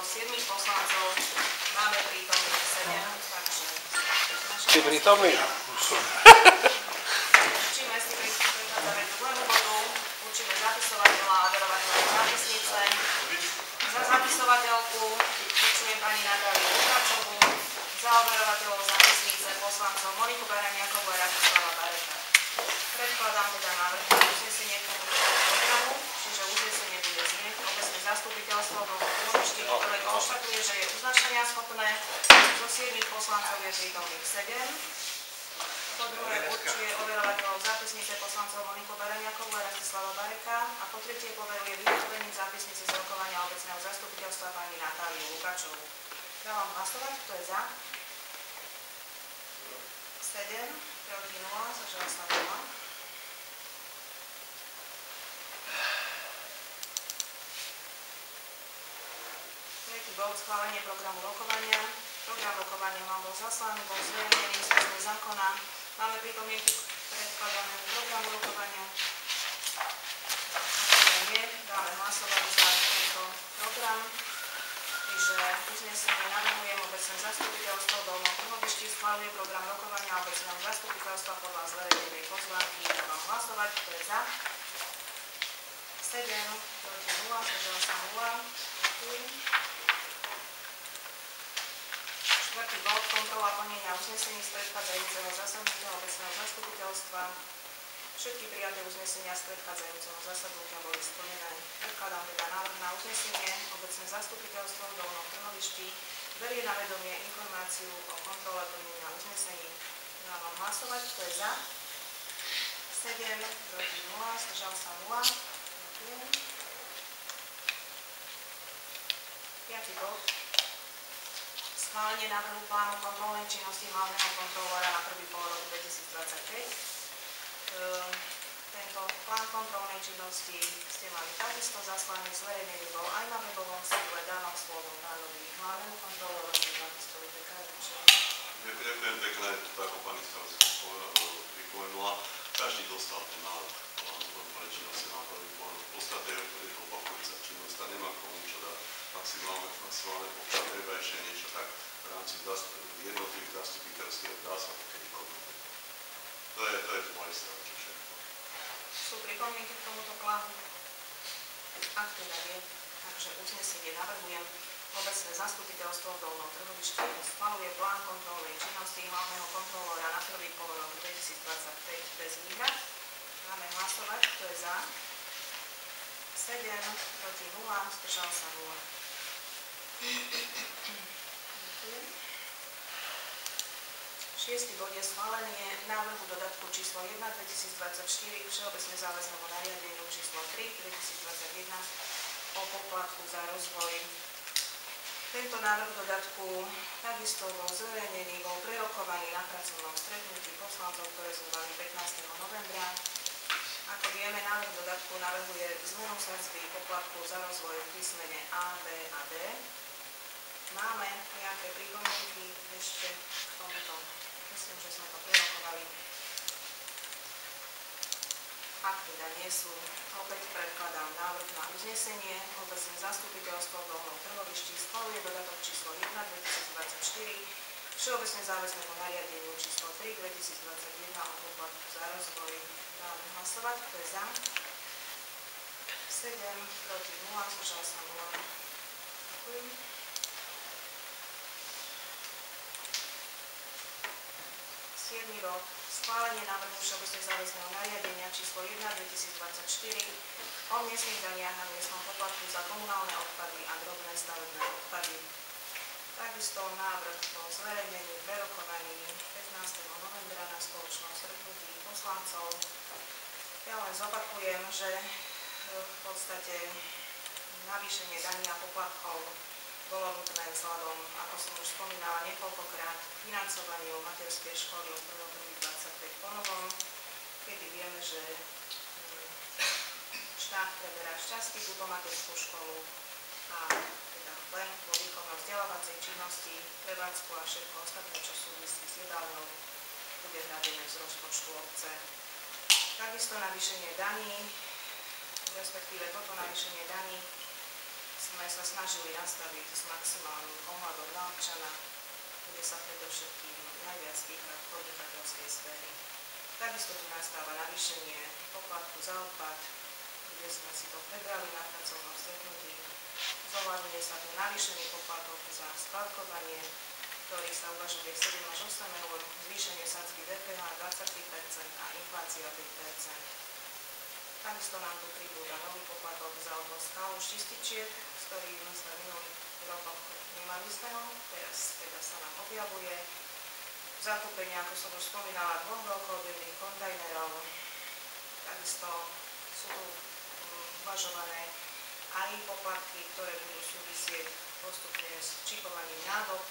7 poslancov, máme prítomných 7, takže... Ste prítomní? Určíme si prichádzame k druhému bodu, určíme zapisovateľa a overovateľa zápisnice. Za zapisovateľku určujem pani Natáliu Lukáčovú, za overovateľov zápisnice poslancov Moniku Baraniakovú a Rastislava Bareka. Predkladám teda návrh na uznesenie k tomuto programu, čiže uznesenie bude znieť obecné zastupiteľstvo v Trhovišti, ktoré konštatuje, že je uznačenia schopné, zo 7 poslancov je prítomných 7. Po druhé určuje overovateľov zápisnice poslancov Moniku Baraniakovú a Rastislava Bareka a po tretie poveruje vyhotovením zápisnice z rokovania obecného zastupiteľstva pani Natáliu Lukáčovú. Dávam hlasovať, kto je za? 7, proti 0, zdržal sa 0. Tretí bod, schválenie programu rokovania. Program rokovania vám bol zaslaný, bol zverejnený v zmysle zákona. Máme pripomienky k predkladanému programu rokovania. Ak nie, dáme hlasovať za tento program. Čiže uznesenie navrhujem obecné zastupiteľstvo Dolnom Trhovišti, schváľuje program rokovania obecného zastupiteľstva podľa zverejnenej pozvánky. Dávam hlasovať, kto je za. 7, proti 0, zdržal sa 0. Ďakujem. Štvrtý bod, kontrola plnenia uznesení z predchádzajúceho zasadnutia obecného zastupiteľstva. Všetky prijaté uznesenia z predchádzajúceho zasadnutia boli splnené. Predkladám teda návrh na uznesenie. Obecné zastupiteľstvo v Dolnom Trhovišti berie na vedomie informáciu o kontrole plnenia uznesení. Dávam hlasovať, kto je za. 7, proti 0, zdržal sa 0. Ďakujem. 5. bod. Schválenie návrhu plánu kontrolnej činnosti hlavného kontrolóra na prvý polrok 2025. Tento plán kontrolnej činnosti ste mali takisto zaslaný, zverejnený bol aj na webovom sídle. Dávam slovo pánovi hlavnému kontrolórovi, takisto Vekajovičovi. Ďakujem pekne, tak ako pani starostka pripomenula, každý dostal ten návrh plánu kontrolnej činnosti na prvý plán. V podstate je to opakujúca činnosť a nemá komu čo dať maximálne počas treba ešte niečo tak v rámci jednotlivých zastupiteľstiev dá sa to kedykoľvek. To je z mojej strany všetko. Sú pripomienky k tomuto plánu? Ak teda nie, takže uznesenie navrhujem. Obecné zastupiteľstvo v Dolnom Trhovišti schvaľuje plán kontrolnej činnosti hlavného kontrolóra na prvý polrok 2025 bez výhrad. Máme hlasovať, kto je za. 7, proti 0, zdržal sa 0. Ďakujem. 6. bod je schválenie návrhu dodatku číslo 1 2024 všeobecne záväznému nariadeniu číslo 3 2021 o poplatku za rozvoj. Tento návrh dodatku takisto bol zverejnený, bol prerokovaný na pracovnom stretnutí poslancov, ktoré sme mali 15. novembra. Ako vieme, návrh dodatku navrhuje zmenu sadzby poplatku za rozvoj v písmene A, B a D. Máme nejaké pripomienky ešte k tomuto. Myslím, že sme to prerokovali. Ak teda nie sú, opäť predkladám návrh na uznesenie. Obecné zastupiteľstvo v Dolnom Trhovišti schvaľuje dodatok číslo 1 2024 všeobecne záväznému nariadeniu číslo 3 2021 o poplatku za rozvoj. Dáme hlasovať, kto je za. 7, proti 0, zdržal sa 0. Ďakujem. 7. bod. Schválenie návrhu všeobecne záväzného nariadenia číslo 1 2024 o miestnych daniach a miestnom poplatku za komunálne odpady a drobné stavebné odpady. Takisto návrh bol zverejnený, prerokovaný 15. novembra na spoločnom stretnutí poslancov. Ja len zopakujem, že v podstate navýšenie daní a poplatkov bolo nutné vzhľadom, ako som už spomínala niekoľkokrát, financovaniu materskej školy od 1.1.25 ponovom, kedy vieme, že štát preberá šťastí túto materskú školu a teda len vo výchovno-vzdelávacej činnosti, prevádzku a všetko ostatné, čo súvisí s jedálnou, bude hradené z rozpočtu obce. Takisto navýšenie daní, respektíve toto navýšenie daní sme sa snažili nastaviť s maximálnym ohľadom na občana, bude sa predovšetkým najviac týkať podnikateľskej sféry. Takisto tu nastáva navýšenie poplatku za odpad, kde sme si to prebrali na pracovnom stretnutí. Zohľadňuje sa tu navýšenie poplatok za skladkovanie, ktorý sa uvažuje 7 až 8 eur, zvýšenie sadzby DPH 23% a inflácia 5%. Takisto nám tu pribúda nový poplatok za odvoz kálu z čističiek, s ktorým sme v minulých rokoch nemali zmenu, teraz teda sa nám objavuje. Zakúpenie, ako som už spomínala, 2 veľkoobjemných kontajnerov. Takisto sú tu uvažované aj poplatky, ktoré budú súvisieť postupne s čipovaním nádob,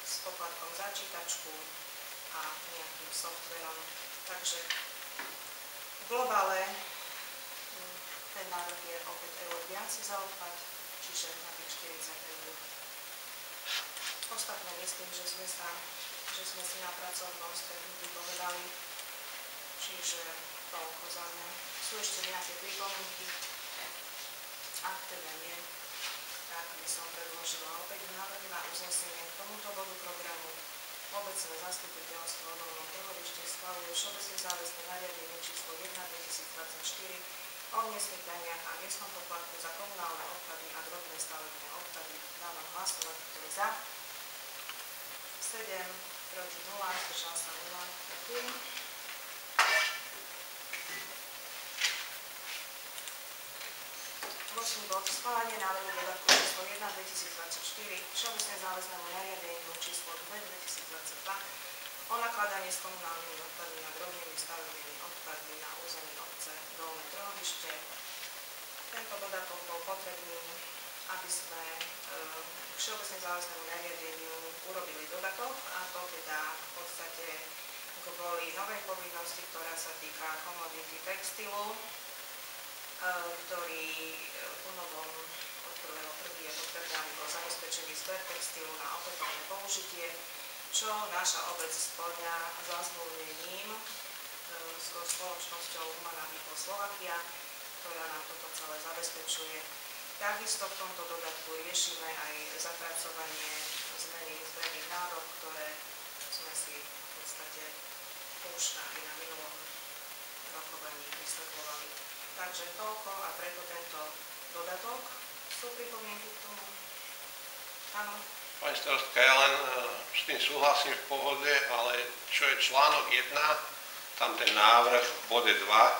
s poplatkom za čítačku a nejakým softverom. Takže v globále ten návrh je o 5 eur viac za odpad, čiže na tých 40 eur. Ostatné myslím, že sme si na pracovnom stretnutí povedali, čiže toľko za mňa. Sú ešte nejaké pripomienky? Ak teda nie, tak by som predložila opäť návrh na uznesenie k tomuto bodu programu. Obecné zastupiteľstvo Dolnom Trhovište schvaľuje všeobecne záväzné nariadenie číslo 1/2024 o miestnych daniach a miestnom poplatku za komunálne odpady a drobné stavebné odpady. Dávam hlasovať, kto je za. 7, proti 0, zdržal sa 0. Ďakujem. Ďalší bod, schválenie návrhu dodatku číslo 1/2024 všeobecne záväznému nariadeniu číslo 2/2022 o nakladaní s komunálnymi odpadmi a drobnými stavebnými odpadmi na území obce Dolné Trhovište. Tento dodatok bol potrebný, aby sme všeobecne záväznému nariadeniu urobili dodatok, a to teda v podstate kvôli novej povinnosti, ktorá sa týka komodity textilu, ktorý po novom od 1.1. je potrebný bol zabezpečený zber textilu na opätovné použitie, čo naša obec spĺňa zazmluvnením so spoločnosťou Humana Bipol Slovakia, ktorá nám toto celé zabezpečuje. Takisto v tomto dodatku riešime aj zapracovanie zmeny zberných nádob, ktoré sme si v podstate už aj na minulom rokovaní vysvetľovali. Takže toľko a preto tento dodatok. Sú pripomienky k tomu? Áno. Pani starostka, ja len s tým súhlasím v pohode, ale čo je článok 1, tam ten návrh v bode 2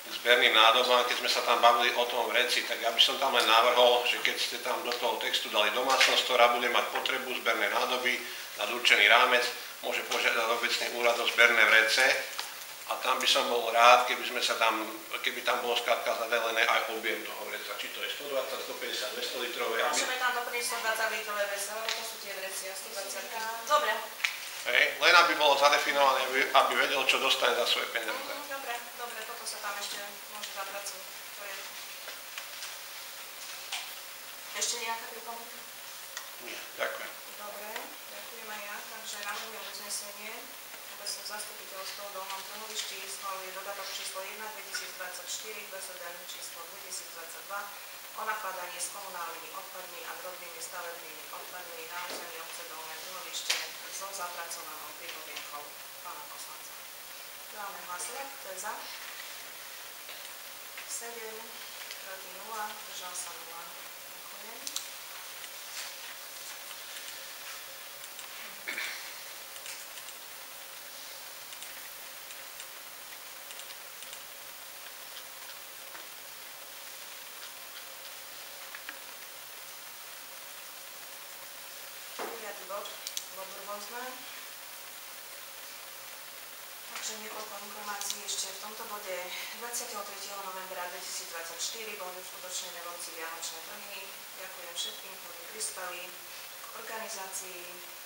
k zberným nádobám, keď sme sa tam bavili o tom reci, tak ja by som tam len navrhol, že keď ste tam do toho textu dali domácnosť, ktorá bude mať potrebu zberné nádoby nad určený rámec, môže požiadať obecný úrad o zberné vrece. A tam by som bol rád, keby tam bolo skrátka zadelené aj objem toho vreca. Či to je 120, 150, 200 litrové. Môžeme tam doplniť 120 litrové vrece, lebo to sú tie vreci a 120. Dobre. Hej, len aby bolo zadefinované, aby vedel, čo dostane za svoje peniaze. Dobre, toto sa tam ešte môže zapracovať. Ešte nejaká pripomienka? Nie, ďakujem. Dobre, ďakujem aj ja. Takže navrhujem uznesenie. Obecné zastupiteľstvo v Dolnom Trhovišti schvaľuje dodatok číslo 1/2024 k zadaní číslo 2022 o nakladaní s komunálnymi odpadmi a drobnými stavebnými odpadmi na území obce Dolné Trhovište so zapracovanou pripomienkou pána poslanca. Dáme hlasovať, kto je za? 7, proti 0, zdržal sa 0. Ďakujem. Bod rôzne. Takže niekoľko informácií ešte v tomto bode. 23. novembra 2024 boli uskutočnené v obci Vianočné trhy. Ďakujem všetkým, ktorí prispeli k organizácii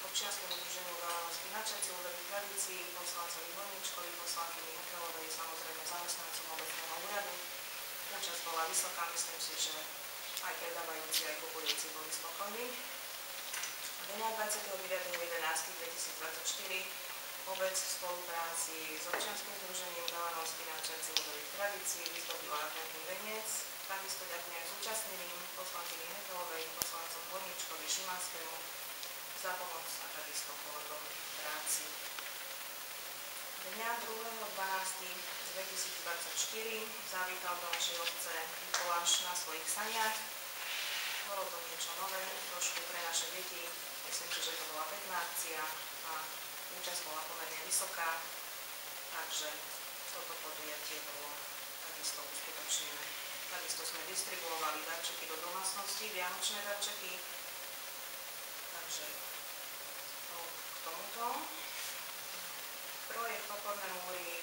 občianskému združeniu Galánovskí načenci ľudových tradícií, poslancovi Horničkovi, poslankyni Hekelovej, samozrejme zamestnancom obecného úradu. Účasť bola vysoká, myslím si, že aj predávajúci, aj kupujúci boli spokojní. Dňa 29.11.2024 obec v spolupráci s občianskym združením Galánovskí načenci ľudových tradícií vyzdobila adventný veniec Takisto ďakujem zúčastneným poslankyni Hegelovej, poslancom Horničkovi, Šimanskému za pomoc a takisto kolegom v práci. Dňa 2.12.2024 zavítal do našej obce Mikuláš na svojich saniach. Bolo to niečo nové, trošku pre naše deti. Myslím si, že to bola pekná akcia a účasť bola pomerne vysoká, takže toto podujatie bolo takisto uskutočnené. Takisto sme distribuovali darčeky do domácnosti, vianočné darčeky, takže to k tomuto. Projekt Podporné múry,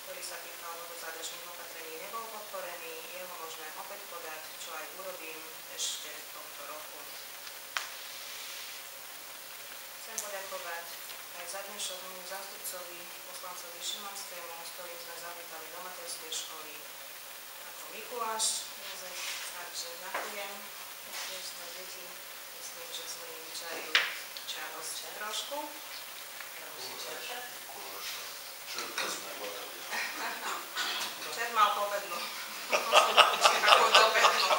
ktorý sa týkal vodozádažných opatrení, nebol podporený, je ho možné opäť podať, čo aj urobím ešte v tomto roku. Chcem poďakovať aj zadnešovnému zástupcovi, poslancovi Šimanskému, s ktorým sme zavítali do materskej školy ako Mikuláš Jozef, takže ďakujem. Tiež sme deti, myslím, že sme im vyčarili čarosť trošku. Čert mal povednú. Ako dobednú.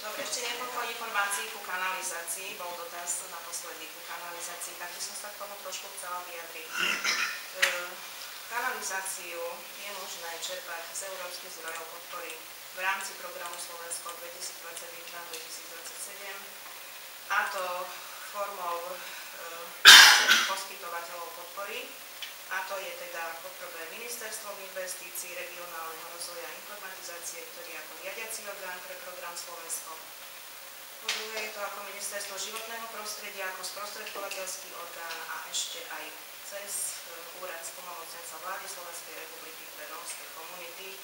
Dobre, ešte niekoľko informácií ku kanalizácii. Bol dotaz naposledy ku kanalizácii, tak by som sa k tomu trošku chcela vyjadriť. Kanalizáciu je možné čerpať z európskych zdrojov podpory v rámci programu Slovensko 2021-2027, a to formou poskytovateľov podpory, a to je teda poprvé Ministerstvo investícií, regionálneho rozvoja a informatizácie, ktorý je ako riadiaci orgán pre program Slovensko. Po druhé je to ako Ministerstvo životného prostredia, ako sprostredkovateľský orgán a ešte aj cez úrad splnomocnenca vlády Slovenskej republiky pre rómske komunity,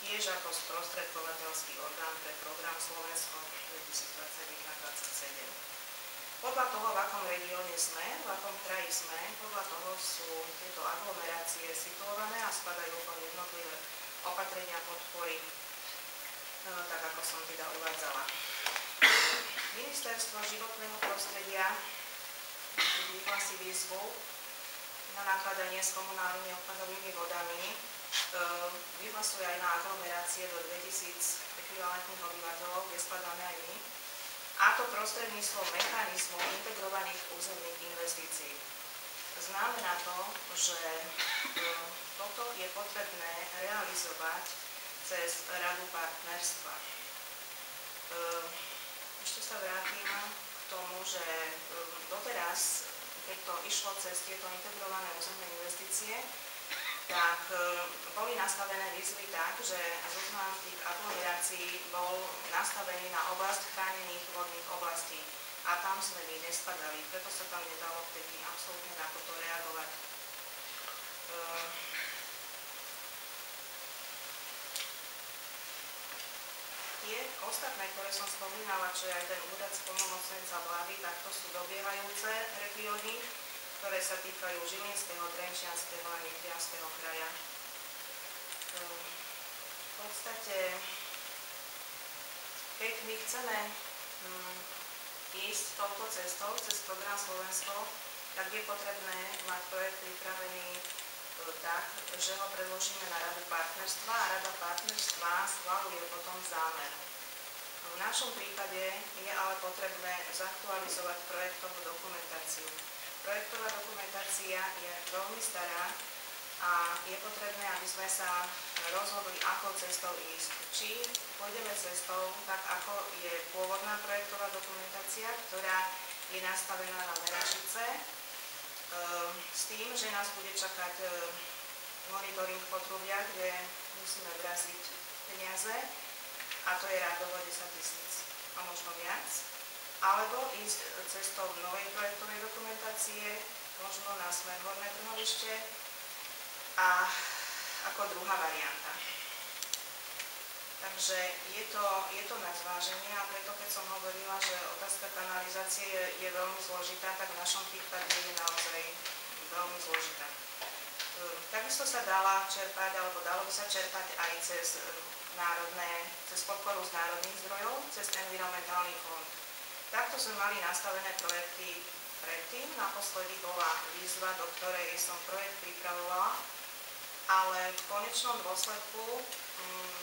tiež ako sprostredkovateľský orgán pre program Slovensko 2021-2027. Podľa toho, v akom regióne sme, v akom kraji sme, podľa toho sú tieto aglomerácie situované a spadajú pod jednotlivé opatrenia podpory, tak ako som teda uvádzala. Ministerstvo životného prostredia vyhlási výzvu na nakladanie s komunálnymi odpadovými vodami, vyhlasuje aj na aglomerácie do 2000 ekvivalentných obyvateľov, kde spadáme aj my, a to prostredníctvom mechanizmu integrovaných územných investícií. Znamená to, že toto je potrebné realizovať cez Radu partnerstva. Ešte sa vrátim k tomu, že doteraz, keď to išlo cez tieto integrované územné investície, tak boli nastavené výzvy tak, že zoznam tých aglomerácií bol nastavený na oblasť chránených vodných oblastí. A tam sme my nespadali, preto sa tam nedalo vtedy absolútne na toto reagovať. Tie ostatné, ktoré som spomínala, čo je aj ten úrad splnomocnenca vlády, tak to sú dobiehajúce regióny, ktoré sa týkajú Žilinského, Trenčianskeho a Nitrianskeho kraja. V podstate, keď my chceme ísť touto cestou, cez program Slovensko, tak je potrebné mať projekt pripravený tak, že ho predložíme na Radu partnerstva a Rada partnerstva schvaľuje potom zámer. V našom prípade je ale potrebné zaktualizovať projektovú dokumentáciu. Projektová dokumentácia je veľmi stará a je potrebné, aby sme sa rozhodli, akou cestou ísť. Či pôjdeme cestou, tak ako je pôvodná projektová dokumentácia, ktorá je nastavená na Merašice, s tým, že nás bude čakať monitoring potrubia, kde musíme vraziť peniaze, a to je rádovo 10 000 a možno viac. Alebo ísť cestou novej projektovej dokumentácie, možno na smer Horné Trhovište, a ako druhá varianta. Takže je to na zváženie, a preto keď som hovorila, že otázka kanalizácie je veľmi zložitá, tak v našom prípade je naozaj veľmi zložitá. Takisto sa dala čerpať, alebo dalo by sa čerpať aj cez podporu z národných zdrojov, cez environmentálny fond. Takto sme mali nastavené projekty predtým. Naposledy bola výzva, do ktorej som projekt pripravovala, ale v konečnom dôsledku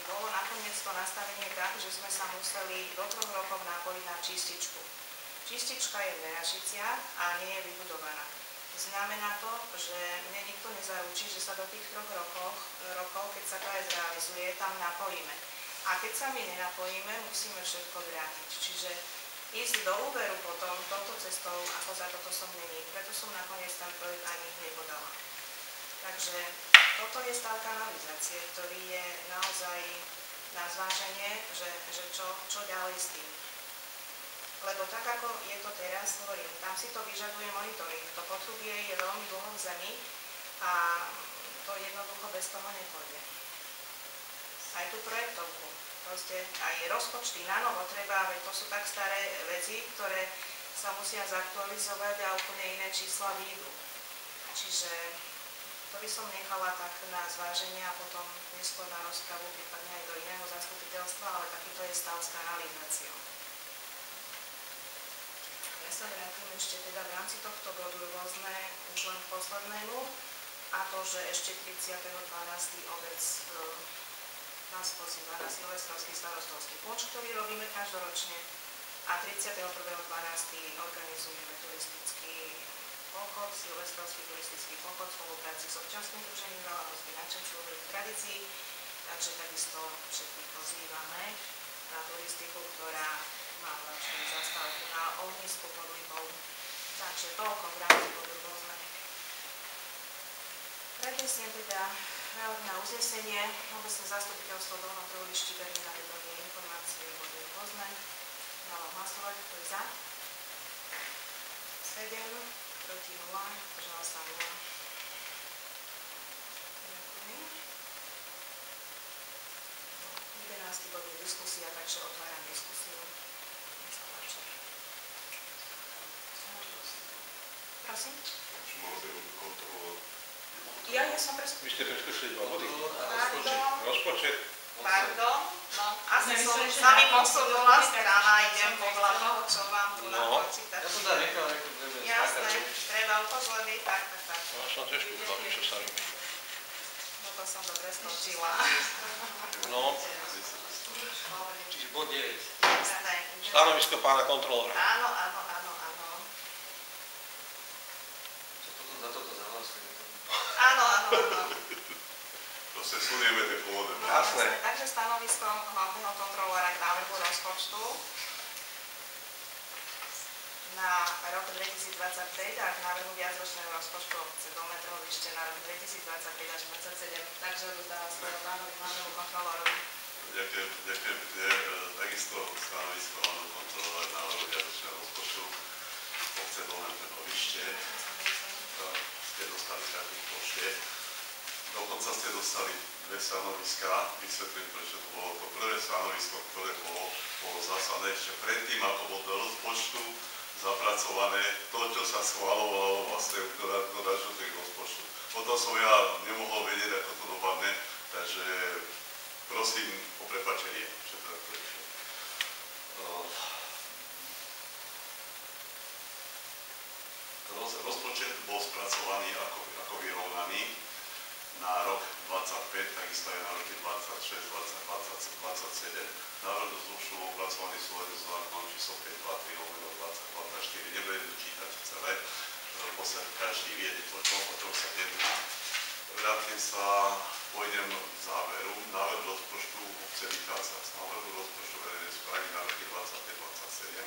bolo nakoniec to nastavenie tak, že sme sa museli do 3 rokov napojiť na čističku. Čistička je v Merašiciach a nie je vybudovaná. Znamená to, že mne nikto nezaručí, že sa do tých 3 rokov, keď sa to aj zrealizuje, tam napojíme. A keď sa my nenapojíme, musíme všetko vrátiť. Čiže ísť do úveru potom touto cestou, ako za toto som není. Preto som nakoniec ten projekt ani nepodala. Takže toto je stav kanalizácie, ktorý je naozaj na zváženie, že čo ďalej s tým. Lebo tak, ako je to teraz, hovorím, tam si to vyžaduje monitoring. To potrubie je veľmi dlho v zemi a to jednoducho bez toho nepôjde. Aj tú projektovku, proste aj rozpočty na novo treba, veď to sú tak staré veci, ktoré sa musia zaktualizovať a úplne iné čísla výjdu. Čiže to by som nechala tak na zváženie a potom neskôr na rozpravu, prípadne aj do iného zastupiteľstva, ale takýto je stav s kanalizáciou. Ja sa vrátim ešte teda v rámci tohto bodu rôzne už len k poslednému a to, že ešte 30.12. obec nás pozýva na silvestrovský starostovský púč, ktorý robíme každoročne a 31.12. organizujeme turistický pochod, silvestrovský turistický pochod v spolupráci s občianskym združením Veľa Mostí nadšencov dobrých tradícií, takže takisto všetkých pozývame na turistiku, ktorá má vlastne zastávku na ohnisku pod Lipou. Takže toľko v rámci bodu rôzne. Prednesiem teda návrh na uznesenie. Obecné zastupiteľstvo Dolného Trolišti berie na vedomie informácie o bode rôzne. Dávam hlasovať, kto je za. 7, proti 0, zdržala sa 0. Ďakujem. 11. bod je diskusia, takže otváram diskusiu. Nech sa páči. Prosím? Ja som Vy ste preskočili 2 body. Pardon. Rozpočet. Pardon. No, asi som sa mi posunula strana, idem podľa toho, čo mám tu na počítači. Ja som tam nechal, ako budeme skákať. Jasné, treba upozorniť, tak. Ja som tiež kúkal, čo sa robí. No to som dobre skočila. No. Čiže bod 9. Jasné. Stanovisko pána kontrolóra. Áno. Čo potom za toto zahlasujeme? Áno. Proste sunieme tie pôvody. Jasné. Takže stanovisko hlavného kontrolóra k návrhu rozpočtu na rok 2025 a k návrhu viacročného rozpočtu obce Dolné Trolište na rok 2025 až 2027. Takže odozdávam slovo pánovi hlavnému kontrolórovi. Ďakujem pekne. Takisto stanovisko hlavného kontrolóra k návrhu viacročného rozpočtu obce Dolné Trolište. Ste dostali každý v pošte. Dokonca ste dostali 2 stanoviská. Vysvetlím, prečo to bolo. To prvé stanovisko, ktoré bolo zásadné ešte predtým, ako bol do rozpočtu zapracované to, čo sa schvalovalo vlastne do nášho rozpočtu. Potom som ja nemohol vedieť, ako to dopadne, takže prosím o prepáčenie, že to takto išlo. Rozpočet bol spracovaný ako vyrovnaný na rok 25, takisto aj na roky 26, 27. Návrh rozpočtu bol pracovaný v súlade s zákonom číslo 523/2024. Nebudem to čítať celé, v podstate každý vie, o čom sa jedná. Vrátim sa, pôjdem k záveru. Návrh rozpočtu obce vychádza z návrhu rozpočtu verejnej správy na roky 25-27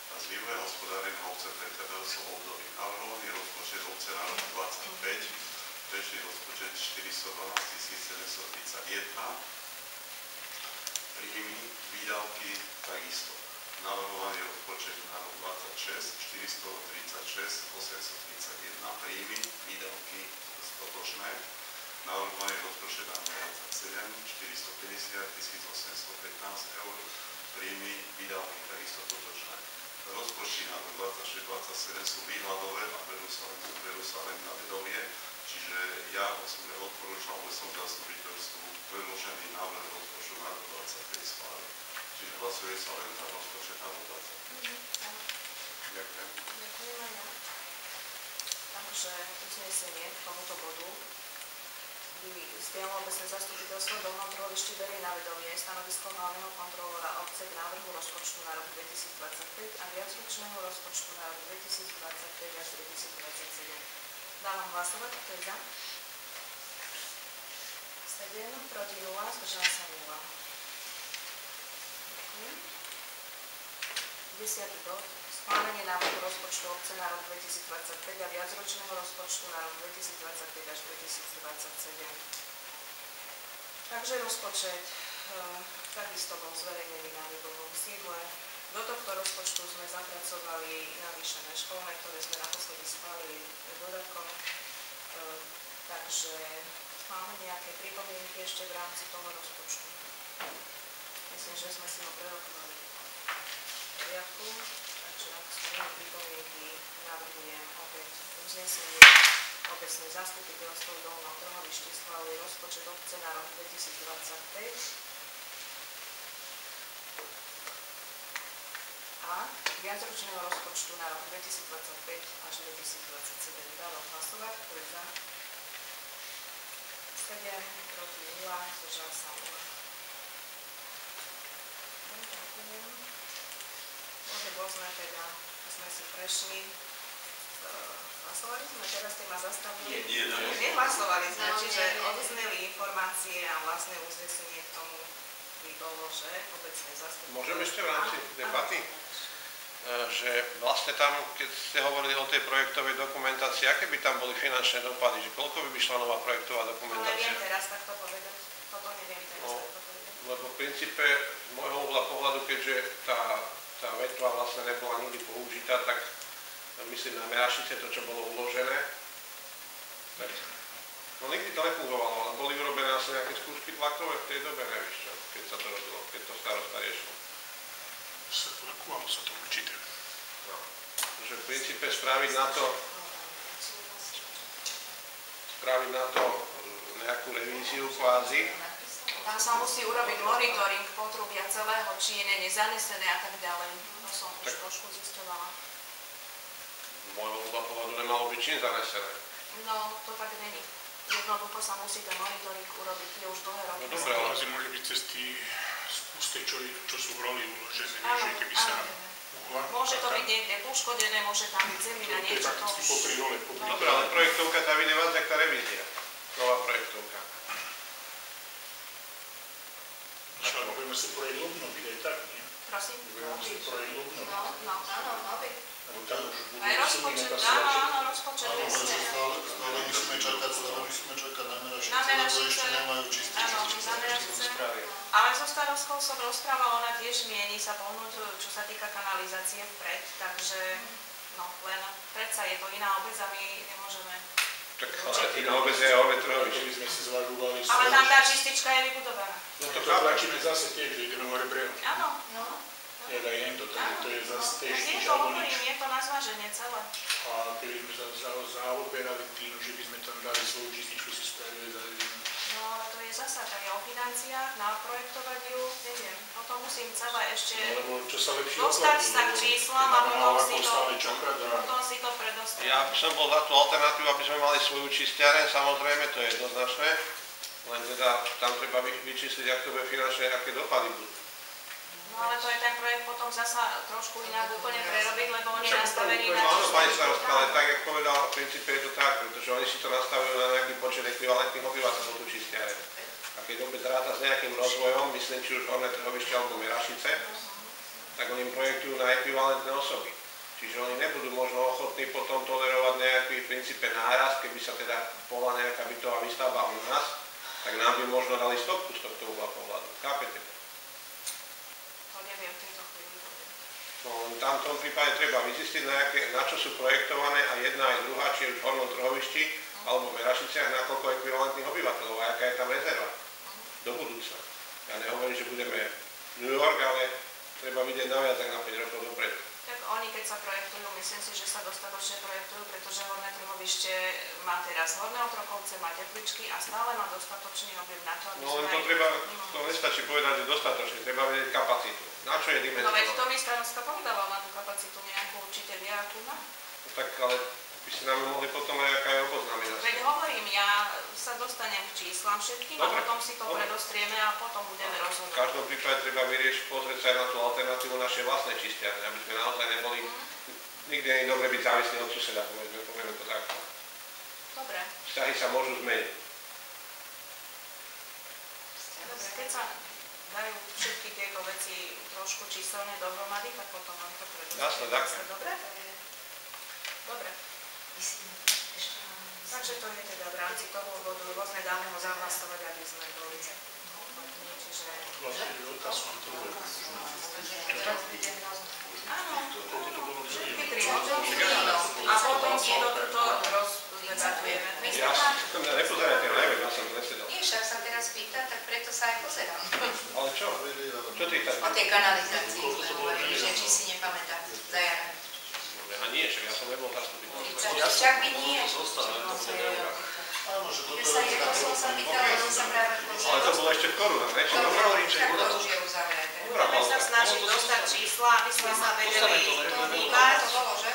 a z vývoja hospodárenia obce predchádzajúcom období. Navrhovaný rozpočet obce na rok 25, prečný rozpočet 412 731, príjmy, výdavky takisto. Navrhovaný rozpočet na rok 26 436 831, príjmy, výdavky totožné. Navrhovaný rozpočet na rok 27 450 1815 eur, príjmy, výdavky takisto totožné. Rozpočty na rok 26-27 sú výhľadové a berú sa len na vedomie, čiže ja osobne odporúčam obecnom zastupiteľstvu predložený návrh rozpočtu na rok 25 schváliť. Čiže hlasuje sa len na rozpočet na rok 25. Ďakujem. Ďakujem aj ja. Takže uznesenie k tomuto bodu. Stiahlo obecné zastupiteľstvo Dolnom trhovišti berie na vedomie stanovisko hlavného kontrolóra obce k návrhu rozpočtu na rok 2025 a viacročného rozpočtu na rok 2025 až 2027. Dávam hlasovať, kto je za? 7, proti 0, zdržal sa 0. Ďakujem. 10. bod. Schválenie návrhu rozpočtu obce na rok 2025 a viacročného rozpočtu na rok 2025 až 2027. Takže rozpočet takisto bol zverejnený na webovom sídle. Do tohto rozpočtu sme zapracovali navýšené školné, ktoré sme naposledy schválili dodatkom. Takže máme nejaké pripomienky ešte v rámci toho rozpočtu. Myslím, že sme si ho prerokovali v poriadku. Takže ak sú nejaké pripomienky, navrhujem opäť uznesenie. Obecné zastupiteľstvo v Dolnom trhovišti schváluje rozpočet obce na rok 2025 a viacročného rozpočtu na rok 2025 až 2027. Dávam hlasovať, kto je za? 7, proti 0, zdržal sa 0. Ďakujem. Bode rôzne teda sme si prešli. Hlasovali sme, teraz ste ma zastavili. Nehlasovali sme, čiže odzneli informácie a vlastné uznesenie k tomu by bolo, že obecné zastupiteľstvo. Môžeme ešte v rámci debaty? Že vlastne tam, keď ste hovorili o tej projektovej dokumentácii, aké by tam boli finančné dopady, že koľko by vyšla nová projektová dokumentácia? To neviem teraz takto povedať. Toto neviem teraz takto povedať. Lebo v princípe z môjho uhla pohľadu, keďže tá vetva vlastne nebola nikdy použitá, tak myslím na Merašice, to, čo bolo uložené. Tak, no nikdy to nefungovalo, ale boli urobené asi nejaké skúšky tlakové v tej dobe, nevíš čo, keď sa to robilo, keď to starosta riešil. Sa tlakovalo sa to určite. No, že v princípe spraviť na to nejakú revíziu kvázi. Tam sa musí urobiť monitoring potrubia celého, či je nezanesené a tak ďalej. To som už trošku zisťovala. Môjho pohľadu nemalo byť čím zanesené. No, to tak není. Jednoducho sa musí ten monitoring urobiť, je už dlhé roky. No dobré, ale Môže byť cez tí spusty, čo sú v roli uložené, že keby sa uhla. Môže to byť niekde poškodené, môže tam byť zemina, niečo to už. Po 3 role. dobre, ale projektovka tá vyjde vás, jak tá revízia. Nová projektovka. Však budeme si projekt obnoviť aj tak, nie? Prosím? Budeme si projekt obnoviť. No, áno, nový. Lebo tam už budú Aj rozpočet, áno, rozpočet. Stále musíme čakať na Merašice, Na lebo Merašice, ešte nemajú čističky. áno, na Merašice. Ale so starostkou som rozprávala, ona tiež mieni sa pohnúť, čo sa týka kanalizácie vpred, takže no, len predsa je to iná obec a my nemôžeme. Tak ale iná obec je obec trhovišť. Keby sme si zvažovali... Ale tam tá čistička je vybudovaná. No to tlačíme zase tiež, že ideme hore brehom. Áno, no. Ja dajem to, to je zase tiež Je nič to alebo hovorím, nič. je to na zváženie celé. A keby sme zaoberali tým, že by sme tam dali svoju čističku, si spravili za No ale to je zasa, tak je o financiách, na projektovaniu, neviem. Potom musím celé ešte lebo čo sa lepšie dostať sa k číslam a potom si to predostrať. Ja by som bol za tú alternatívu, aby sme mali svoju čistiareň, samozrejme, to je jednoznačné. Len teda tam treba vyčísliť, ak to bude finančné, aké dopady budú. No ale to je ten projekt potom zasa trošku inak úplne prerobiť, lebo on je nastavený na... Áno, pani starostka, ale tak, jak povedal, v princípe je to tak, pretože oni si to nastavujú na nejaký počet ekvivalentných obyvateľov tú čistiareň. A keď obec ráta s nejakým rozvojom, myslím, či už Horné trhovište alebo Merašice, tak oni im projektujú na ekvivalentné osoby. Čiže oni nebudú možno ochotní potom tolerovať nejaký v princípe náraz, keby sa teda bola nejaká bytová výstavba u nás, tak nám by možno dali stopku z tohto uhla pohľadu. Chápete? To neviem v tejto chvíli. No, tam v tom prípade treba vyzistiť, na čo sú projektované a jedna aj druhá, či už v Hornom trhovišti alebo v Merašiciach, na koľko ekvivalentných obyvateľov a aká je tam rezerva do budúcna. Ja nehovorím, že budeme New York, ale treba vidieť naviac na 5 rokov dopredu. Tak oni keď sa projektujú, myslím si, že sa dostatočne projektujú, pretože Horné trhovište má teraz Horné Otrokovce, má Tepličky a stále má dostatočný objem na to, aby No len to treba, to nestačí povedať, že dostatočne, treba vedieť kapacitu. Na čo je dimenzionovaná? No veď to mi starostka povedala, má tú kapacitu nejakú, určite vie, akú má. No tak ale by si nám mohli potom aj aká je oboznámiť. Veď hovorím, ja sa dostanem k číslam všetkým a Dobre, potom si to dobre. predostrieme a potom budeme V rozhodovať. každom prípade treba vyriešiť, pozrieť sa aj na tú alternatívu našej vlastnej čistiarne, aby sme naozaj neboli, nikdy nie je dobre byť závislí od suseda, povieme to takto. Dobre. Vzťahy sa môžu zmeniť. Dobre, keď sa dajú všetky tieto veci trošku číselne dohromady, tak potom vám to Jasné, predostrieme. ďakujem. Dobre? Dobre. Takže to je teda v rámci toho bodu rôzne dáme ho zahlasovať, aby sme boli ochotní, čiže... Vlastne veľká sú to Áno, všetky tri modely a potom si to rozdebatujeme. Ja som sa nepozerajte, neviem, ja som nesedel. Nie, však sa teraz pýta, tak preto sa aj pozerám. Ale čo? Čo ty chceš? O tej kanalizácii sme hovorili, že či si nepamätá. Zajarať. A nie, však ja som nebol zastupiteľ. Však by nie. Áno, že toto Ja sa jedno som sa pýtala, že sa práve pozerala. Ale to bolo ešte v korunách, ne? Čo To hovorím, že tak to už je uzavreté. Budeme sa snažiť dostať čísla, aby sme sa vedeli hýbať. To bolo, že?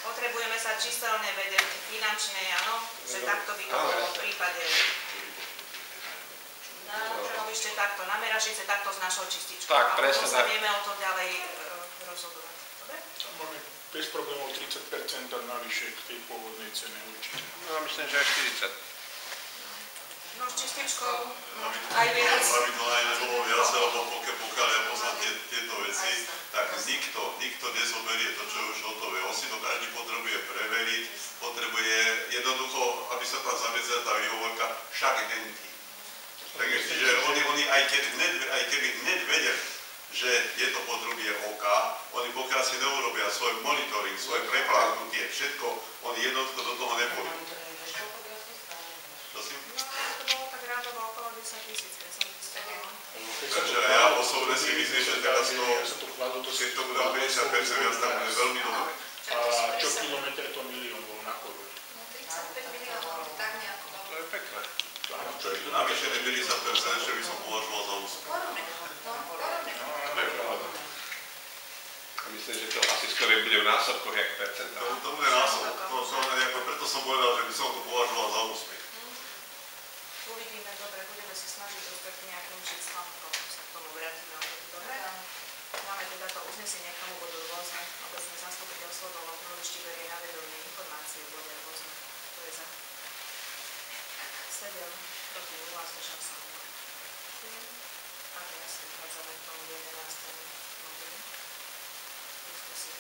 Potrebujeme sa číselne vedieť finančne, áno, že takto by to bolo v prípade ešte takto na Merašice, takto s našou čističkou. Tak, a presne potom sa tak. vieme o tom ďalej rozhodovať. Dobre? Máme bez problémov 30% dať navyše k tej pôvodnej cene určite. No, myslím, že aj 40. No s čističkou aj viac. aby to aj nebolo viac, lebo pokiaľ ja poznám tieto veci, tak nikto nezoberie to, čo je už hotové. On si to každý potrebuje preveriť, potrebuje jednoducho, aby sa tam zaviedzala tá výhovorka, však henty. Takže oni aj keby hneď vedeli, že je to podrobie OK, oni pokiaľ si neurobia svoj monitoring, svoje preplánutie, všetko, oni jednoducho do toho nepôjdu. Prosím? No, to bolo tak rádovo okolo 10 000, keď som vystrelila. Takže ja osobne si myslím, že teraz to, keď to bude o 50% viac, tak bude veľmi dobré. A čo kilometr to milión bol na korun? No 35 miliónov, tak nejako. To je pekné. Áno, čo je Navýšené 50%, že by som považoval za úspech. Korune. No, korune. To je pravda. A myslím, že to asi skôr bude v násobkoch, jak percentá. To bude násobok. Preto som povedal, že by som to považoval za úspech. Uvidíme, dobre, budeme sa snažiť dostať k nejakým číslam, potom sa k tomu vrátime. Dobre? Máme teda to uznesenie k tomu bodu rôzne. Obecné zastupiteľstvo do Loprovišti berie na vedomie informácie o bode rôzne. To je za. 7 proti 0, zdržal sa 0. A teraz prichádzame k tomu 11. bodu. Diskusia.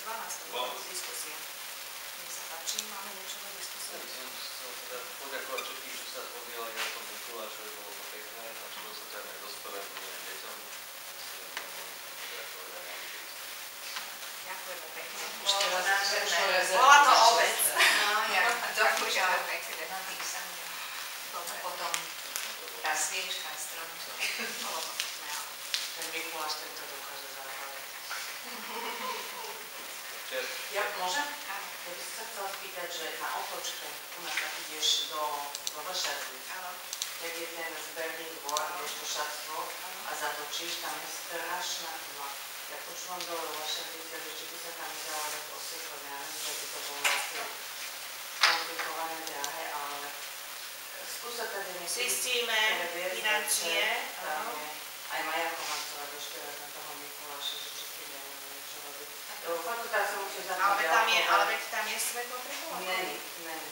12. bodu diskusia. Nech sa páči, máme niečo do diskusie. Chcem teda poďakovať všetkým, čo sa podielali na tom Mikulášovi, že bolo to pekné, načilo sa tam aj dospelému aj deťom. Ďakujeme pekne. Bola to obec. No, ja ďakujeme pekne. Dobre. Potom tá sviečka, stromček. Bolo to pekné, ale Ten Mikuláš tento dokáže zahrávať. Ja, Môžem? áno. Ja by som sa chcela spýtať, že na otočke, u nás tak ideš do Vršazy, Áno. tak je ten zberný dvor, ideš to šatstvo a zatočíš, tam je strašná tma. Ja počúvam dole Vršazy, že či by sa tam nedala dať osvetlené, ja neviem, že by to bolo vlastne komplikované, drahé, ale skúsa tady Zistíme financie. Áno. Aj Majarko vám chcela ešte raz na toho Mikuláša, že či si neviem niečo robiť. Fakt to teraz sa musí zapnúť. Ale veď tam je svetlo pri Polákovi. Není.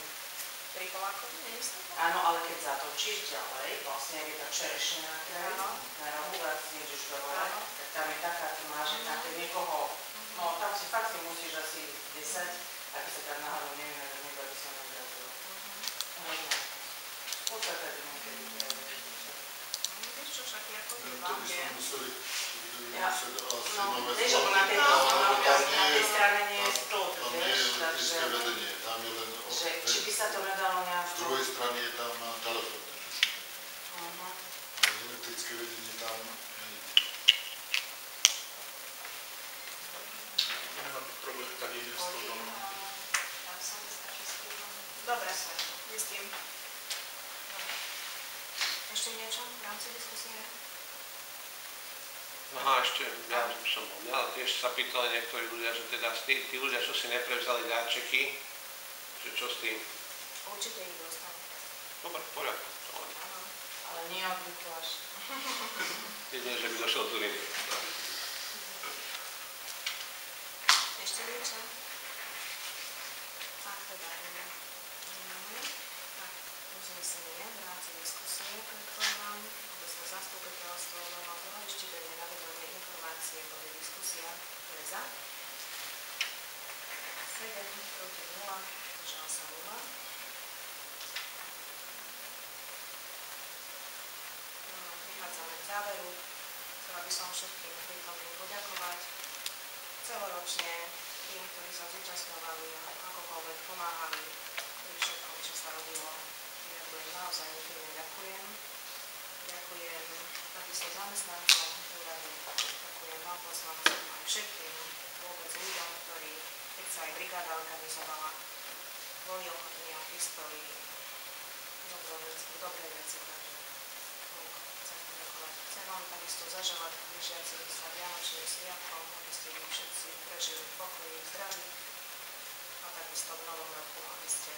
Pri Polákovi nie je svetlo? Áno, ale keď zatočíš ďalej, vlastne je tá čerešňa na kraji, Áno. na rohu, ak si ideš dole, Áno. tak tam je taká tma, že tam keď niekoho, no tam si fakt si musíš asi 10, aby sa tam náhodou neviem, že niekto by sa nezrazil. Možno. Skúsa tady niekedy prejsť. Vieš čo, však ja to vám viem. No, vieš, lebo na tej strane nie je prúd, vieš, takže, že či by sa to nedalo Z nejako... druhej strany je tam telefónne. Mhm. Elektrické vedenie tam není. Nemá problém tak jeden z toho domu. Tam sa mi stačí s tým. Dobre, zistím. Dobre. Ešte niečo v rámci diskusie? Aha, ešte, ja som mňa tiež sa pýtali niektorí ľudia, že teda tí ľudia, čo si neprevzali dáčeky, že čo s tým? Určite ich dostanú. Dobre, v poriadku. Áno. Ale nie od Mikuláša. Jedine, že by došiel z Zuriny. Ešte niečo? Tak teda nemáme. Tak, uznesenie v rámci diskusie predkladám. Obecné zastupiteľstvo Doma ešte dajme na vedomie informácie bude diskusia. To je za. 7 proti 0, zdržal sa 0. Prichádzame k záveru. Chcela by som všetkým prítomným poďakovať. Celoročne tým, ktorí sa zúčastňovali a akokoľvek pomáhali pri všetkom, čo sa robilo. Ďakujem, naozaj úprimne ďakujem. Ďakujem takisto zamestnancom úradu, ďakujem vám poslancom aj všetkým vôbec ľuďom, ktorí, keď sa aj brigáda organizovala, boli ochotní a prispeli dobré veci, takže chcem poďakovať. Chcem vám takisto zaželať blížiacim sa Vianočným sviatkom, aby ste ich všetci prežili v pokoji, v zdraví a takisto v novom roku, aby ste